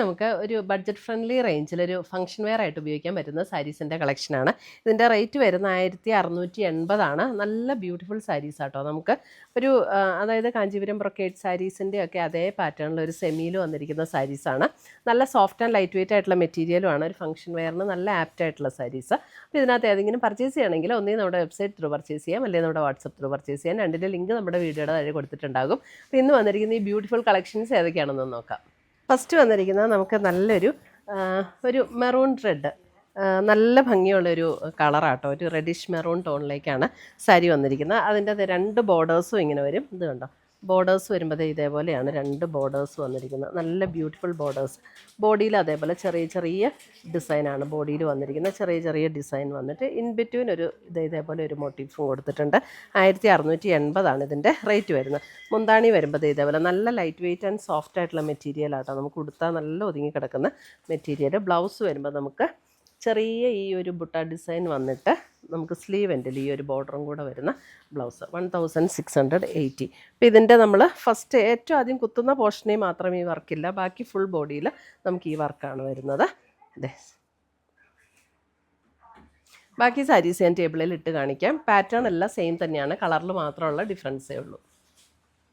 നമുക്ക് ഒരു budget friendly റേഞ്ചിൽ ഒരു ഫംഗ്ഷൻ വെയർ ആയിട്ട് ഉപയോഗിക്കാൻ പറ്റുന്ന സാരീസിൻ്റെ കളക്ഷനാണ്. ഇതിൻ്റെ റേറ്റ് വരുന്ന 1680 നല്ല ബ്യൂട്ടിഫുൾ സാരീസ് ആട്ടോ. നമുക്ക് ഒരു അതായത് കാഞ്ചീപുരം ബ്രൊക്കേഡ് സാരീസിൻ്റെ ഒക്കെ അതേ പാറ്റേണിൽ ഒരു സെമിയിൽ വന്നിരിക്കുന്ന സാരീസാണ്. നല്ല സോഫ്റ്റ് ആൻഡ് ലൈറ്റ് വെയിറ്റ് ആയിട്ടുള്ള മെറ്റീരിയലുമാണ്. ഒരു ഫംഗ്ഷൻ വെയറിന് നല്ല ആപ്റ്റ് ആയിട്ടുള്ള സാരീസ്. അപ്പോൾ ഇതിനകത്ത് ഏതെങ്കിലും പർച്ചേസ് ചെയ്യണമെങ്കിൽ ഒന്നേ നമ്മുടെ വെബ്സൈറ്റ് ത്രൂ പർച്ചേസ് ചെയ്യാം, അല്ലെങ്കിൽ നമ്മുടെ വാട്സപ്പ് ത്രൂ പർച്ചേസ് ചെയ്യാം. രണ്ടിൻ്റെ ലിങ്ക് നമ്മുടെ വീഡിയോയുടെ താഴെ കൊടുത്തിട്ടുണ്ടാകും. അപ്പോൾ ഇന്ന് വന്നിരിക്കുന്ന ഈ ബ്യൂട്ടിഫുൾ കളക്ഷൻസ് ഏതൊക്കെയാണെന്ന് നോക്കാം. ഫസ്റ്റ് വന്നിരിക്കുന്നത് നമുക്ക് നല്ലൊരു മെറൂൺ റെഡ്, നല്ല ഭംഗിയുള്ളൊരു കളറാട്ടോ. ഒരു റെഡിഷ് മെറൂൺ ടോണിലേക്കാണ് സാരി വന്നിരിക്കുന്നത്. അതിൻ്റെ 2 ബോർഡേഴ്സും ഇങ്ങനെ വരും. ഇത് കണ്ടോ, ബോർഡേഴ്സ് വരുമ്പോൾ ഇതേപോലെയാണ് 2 ബോർഡേഴ്സ് വന്നിരിക്കുന്നത്. നല്ല ബ്യൂട്ടിഫുൾ ബോർഡേഴ്സ്. ബോഡിയിൽ അതേപോലെ ചെറിയ ചെറിയ ഡിസൈനാണ് ബോഡിയിൽ വന്നിരിക്കുന്നത്. ചെറിയ ചെറിയ ഡിസൈൻ വന്നിട്ട് ഇൻ ബിറ്റ്വീൻ ഒരു ഇതേപോലെ ഒരു മോട്ടീഫും കൊടുത്തിട്ടുണ്ട്. 1680 ഇതിൻ്റെ റേറ്റ് വരുന്നത്. മുന്താണി വരുമ്പോൾ ഇതേപോലെ നല്ല ലൈറ്റ് വെയിറ്റ് ആൻഡ് സോഫ്റ്റ് ആയിട്ടുള്ള മെറ്റീരിയലാട്ടോ. നമുക്ക് ഉടുത്താൽ നല്ല ഒതുങ്ങി കിടക്കുന്ന മെറ്റീരിയൽ. ബ്ലൗസ് വരുമ്പോൾ നമുക്ക് ചെറിയ ഈ ഒരു ബുട്ട ഡിസൈൻ വന്നിട്ട് നമുക്ക് സ്ലീവ് എൻഡിൽ ഈ ഒരു ബോർഡറും കൂടെ വരുന്ന ബ്ലൗസ് 1680. അപ്പോൾ ഇതിൻ്റെ നമ്മൾ ഫസ്റ്റ് ഏറ്റവും ആദ്യം കുത്തുന്ന പോർഷനിൽ മാത്രം ഈ വർക്കില്ല, ബാക്കി ഫുൾ ബോഡിയിൽ നമുക്ക് ഈ വർക്കാണ് വരുന്നത്. അതെ, ബാക്കി സാരീസ് ഞാൻ ടേബിളിൽ ഇട്ട് കാണിക്കാം. പാറ്റേൺ എല്ലാം സെയിം തന്നെയാണ്, കളറിൽ മാത്രമുള്ള ഡിഫറൻസേ ഉള്ളൂ.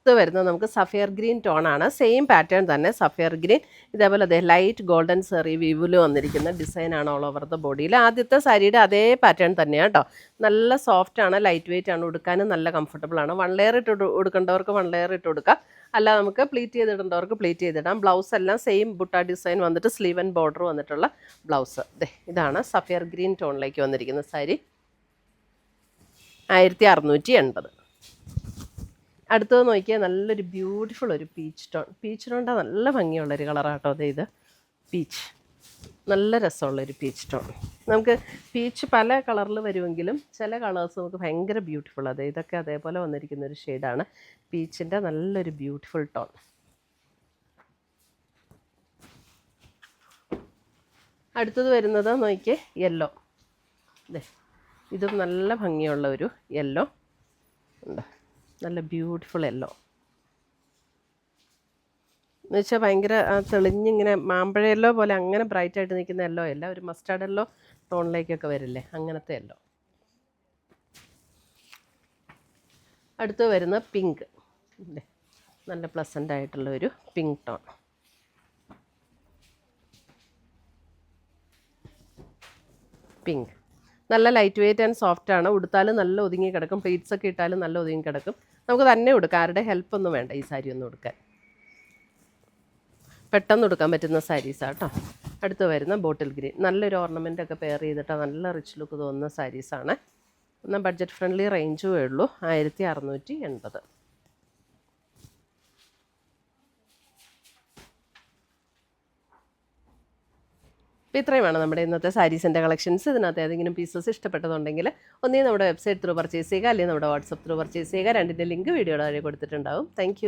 ഇത് വരുന്നത് നമുക്ക് സഫയർ ഗ്രീൻ ടോണാണ്. സെയിം പാറ്റേൺ തന്നെ സഫയർ ഗ്രീൻ. ഇതേപോലെ അതെ ലൈറ്റ് ഗോൾഡൻ സെറി വീവിൽ വന്നിരിക്കുന്ന ഡിസൈനാണ് ഓൾ ഓവർ ദ ബോഡിയിൽ. ആദ്യത്തെ സാരിയുടെ അതേ പാറ്റേൺ തന്നെയാണ് കേട്ടോ. നല്ല സോഫ്റ്റാണ്, ലൈറ്റ് വെയിറ്റ് ആണ്, ഉടുക്കാനും നല്ല കംഫർട്ടബിളാണ്. 1 ലെയർ ഇട്ട് ഉടുക്കേണ്ടവർക്ക് 1 ലെയർ ഇട്ട് കൊടുക്കാം, അല്ല നമുക്ക് പ്ലീറ്റ് ചെയ്തിടേണ്ടവർക്ക് പ്ലീറ്റ് ചെയ്തിടാം. ബ്ലൗസ് എല്ലാം സെയിം ബുട്ട ഡിസൈൻ വന്നിട്ട് സ്ലീവ് ആൻഡ് ബോർഡർ വന്നിട്ടുള്ള ബ്ലൗസ്. ഇതാണ് സഫയർ ഗ്രീൻ ടോണിലേക്ക് വന്നിരിക്കുന്ന സാരി. 1680. അടുത്തത് നോക്കിയാൽ നല്ലൊരു ബ്യൂട്ടിഫുൾ ഒരു പീച്ച് ടോൺ. പീച്ച് ടോണിൻ്റെ നല്ല ഭംഗിയുള്ളൊരു കളറാട്ടോ. ഇത് പീച്ച്, നല്ല രസമുള്ളൊരു പീച്ച് ടോൺ. നമുക്ക് പീച്ച് പല കളറിൽ വരുമെങ്കിലും ചില കളേഴ്സ് നമുക്ക് ഭയങ്കര ബ്യൂട്ടിഫുൾ. ഇതൊക്കെ അതേപോലെ വന്നിരിക്കുന്ന ഒരു ഷെയ്ഡാണ് പീച്ചിൻ്റെ നല്ലൊരു ബ്യൂട്ടിഫുൾ ടോൺ. അടുത്തത് വരുന്നത് നോക്കിയേ യെല്ലോ. ഇതും നല്ല ഭംഗിയുള്ള ഒരു യെല്ലോ ഉണ്ട്, നല്ല ബ്യൂട്ടിഫുൾ യെല്ലോ എന്ന് വെച്ചാൽ ഭയങ്കര തെളിഞ്ഞിങ്ങനെ മാമ്പഴ യെല്ലോ പോലെ അങ്ങനെ ബ്രൈറ്റായിട്ട് നിൽക്കുന്ന യെല്ലോ അല്ല, ഒരു മസ്റ്റാർഡ് യെല്ലോ ടോണിലേക്കൊക്കെ വരില്ലേ, അങ്ങനത്തെ യെല്ലോ. അടുത്ത് വരുന്ന പിങ്ക്, നല്ല പ്ലസൻ്റ് ആയിട്ടുള്ള ഒരു പിങ്ക് ടോൺ. പിങ്ക് നല്ല ലൈറ്റ് വെയിറ്റ് ആൻഡ് സോഫ്റ്റ് ആണ്. ഉടുത്താലും നല്ല ഒതുങ്ങി കിടക്കും, പ്ലീറ്റ്സ് ഒക്കെ ഇട്ടാലും നല്ല ഒതുങ്ങി കിടക്കും. നമുക്ക് തന്നെ ഉടുക്കാം, ആരുടെ ഹെൽപ്പൊന്നും വേണ്ട ഈ സാരി ഒന്നും ഉടുക്കാൻ. പെട്ടെന്ന് ഉടുക്കാൻ പറ്റുന്ന സാരീസാണ് കേട്ടോ. അടുത്ത് വരുന്ന ബോട്ടിൽ ഗ്രീൻ, നല്ലൊരു ഓർണമെൻ്റ് ഒക്കെ പെയർ ചെയ്തിട്ട് നല്ല റിച്ച് ലുക്ക് തോന്നുന്ന സാരീസാണ്. എന്നാൽ ബഡ്ജറ്റ് ഫ്രണ്ട്ലി റേഞ്ചും ഉള്ളൂ, 1680. അപ്പോൾ ഇത്രയുമാണ് നമ്മുടെ ഇന്നത്തെ സാരീസിൻ്റെ കളക്ഷൻസ്. ഇതിനകത്ത് ഏതെങ്കിലും പീസസ് ഇഷ്ടപ്പെട്ടതുണ്ടെങ്കിൽ ഒന്നേ നമ്മുടെ വെബ്സൈറ്റ് ത്രൂ പർച്ചേസ് ചെയ്യുക, അല്ലെങ്കിൽ നമ്മുടെ വാട്സപ്പ് ത്രൂ പർച്ചേസ് ചെയ്യുക. രണ്ടിൻ്റെ ലിങ്ക് വീഡിയോയുടെ താഴെ കൊടുത്തിട്ടുണ്ടാവും. താങ്ക്